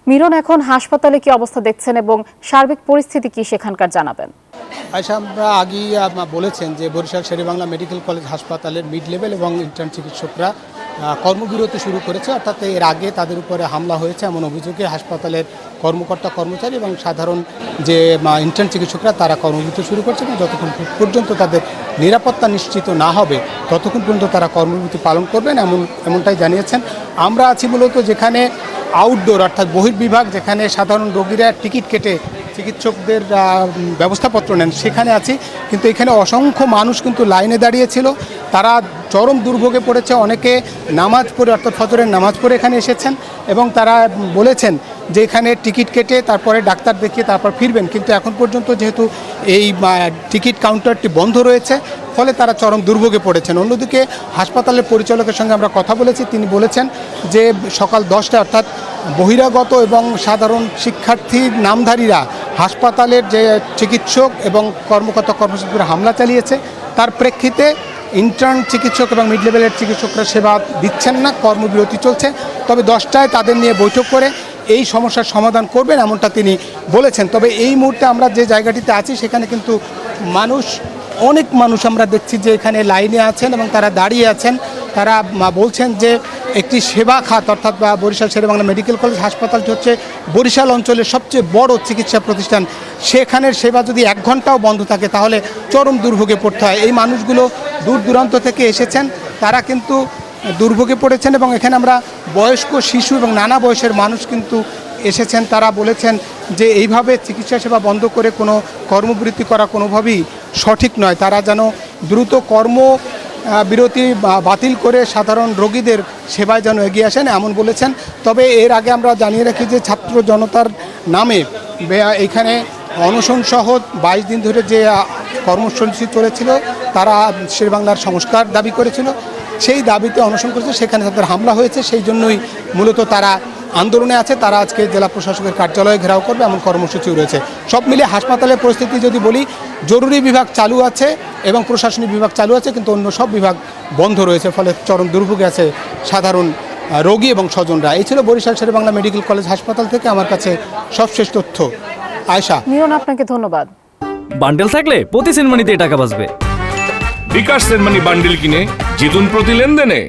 মিরন, এখন হাসপাতালে কি অবস্থা দেখছেন এবং সার্বিক পরিস্থিতি কি সেখানকার জানাবেন? আয়শা, আমরা আগেই বলেছেন যে বরিশাল শেরেবাংলা মেডিকেল কলেজ হাসপাতালের মিড লেভেল এবং ইন্টার্ন চিকিৎসকরা কর্মবিরতি শুরু করেছে, অর্থাৎ এর আগে তাদের উপরে হামলা হয়েছে এমন অভিযোগে হাসপাতালের কর্মকর্তা কর্মচারী এবং সাধারণ যে ইন্টার্ন চিকিৎসকরা তারা কর্মবিরতি শুরু করছে এবং যতক্ষণ পর্যন্ত তাদের নিরাপত্তা নিশ্চিত না হবে ততক্ষণ পর্যন্ত তারা কর্মবিরতি পালন করবেন এমনটাই জানিয়েছেন। আমরা আছি মূলত যেখানে আউটডোর অর্থাৎ বহির্বিভাগ, যেখানে সাধারণ রোগীরা টিকিট কেটে চিকিৎসকদের ব্যবস্থাপত্র নেন, সেখানে আছি। কিন্তু এখানে অসংখ্য মানুষ কিন্তু লাইনে দাঁড়িয়েছিল, তারা চরম দুর্ভোগে পড়েছে। অনেকে নামাজ পড়ে অর্থাৎ ফজরের নামাজ পড়ে এখানে এসেছেন এবং তারা বলেছেন যে এখানে টিকিট কেটে তারপরে ডাক্তার দেখিয়ে তারপর ফিরবেন, কিন্তু এখন পর্যন্ত যেহেতু এই টিকিট কাউন্টারটি বন্ধ রয়েছে ফলে তারা চরম দুর্ভোগে পড়েছেন। অন্যদিকে হাসপাতালের পরিচালকের সঙ্গে আমরা কথা বলেছি, তিনি বলেছেন যে সকাল 10টায় অর্থাৎ বহিরাগত এবং সাধারণ শিক্ষার্থী নামধারীরা হাসপাতালের যে চিকিৎসক এবং কর্মকর্তা কর্মচারীরা হামলা চালিয়েছে, তার প্রেক্ষিতে ইন্টার্ন চিকিৎসক এবং মিড লেভেলের চিকিৎসকরা সেবা দিচ্ছেন না, কর্মবিরতি চলছে। তবে 10টায় তাদের নিয়ে বৈঠক করে এই সমস্যার সমাধান করবেন এমনটা তিনি বলেছেন। তবে এই মুহূর্তে আমরা যে জায়গাটিতে আছি সেখানে কিন্তু অনেক মানুষ আমরা দেখছি যে এখানে লাইনে আছেন এবং তারা দাঁড়িয়ে আছেন। তারা বলছেন যে একটি সেবা খাত অর্থাৎ বরিশাল শেরেবাংলা মেডিকেল কলেজ হাসপাতালটি হচ্ছে বরিশাল অঞ্চলের সবচেয়ে বড় চিকিৎসা প্রতিষ্ঠান, সেখানের সেবা যদি 1 ঘন্টাও বন্ধ থাকে তাহলে চরম দুর্ভোগে পড়তে হয়। এই মানুষগুলো দূর দূরান্ত থেকে এসেছেন, তারা কিন্তু দুর্ভোগে পড়েছেন এবং এখানে আমরা বয়স্ক, শিশু এবং নানা বয়সের মানুষ কিন্তু এসেছেন। তারা বলেছেন যে এইভাবে চিকিৎসা সেবা বন্ধ করে কোনো কর্মবিরতি করা কোনোভাবেই সঠিক নয়, তারা যেন দ্রুত বিরতি বাতিল করে সাধারণ রোগীদের সেবায় যেন এগিয়ে আসেন এমন বলেছেন। তবে এর আগে আমরা জানিয়ে রাখি যে ছাত্র জনতার নামে এখানে অনশন সহ 22 দিন ধরে যে কর্মসূচি চলেছিল, তারা শেরেবাংলার সংস্কার দাবি করেছিল, সেই দাবিতে অনশন করেছে, সেখানে তাদের হামলা হয়েছে। সেই জন্যই মূলত তারা আন্দোলনে আছে। তারা আজকে জেলা প্রশাসকের কার্যালয়ে ঘেরাও করবে এমন কর্মসূচিও রয়েছে। সব মিলিয়ে হাসপাতালের পরিস্থিতি যদি বলি, জরুরি বিভাগ চালু আছে এবং প্রশাসনিক বিভাগ চালু আছে, কিন্তু অন্য সব বিভাগ বন্ধ রয়েছে, ফলে চরম দুর্ভোগে আছে সাধারণ রোগী এবং স্বজনরা। এই ছিল বরিশাল শেরেবাংলা মেডিকেল কলেজ হাসপাতাল থেকে আমার কাছে সবশেষ তথ্য। আয়শা। মিরন, আপনাকে ধন্যবাদ। বান্ডেল থাকলে প্রতি সেনমানিতে টাকা বাঁচবে। বিকাশ সেনমানি বান্ডেল কিনে জিতুন প্রতি লেনদেনে।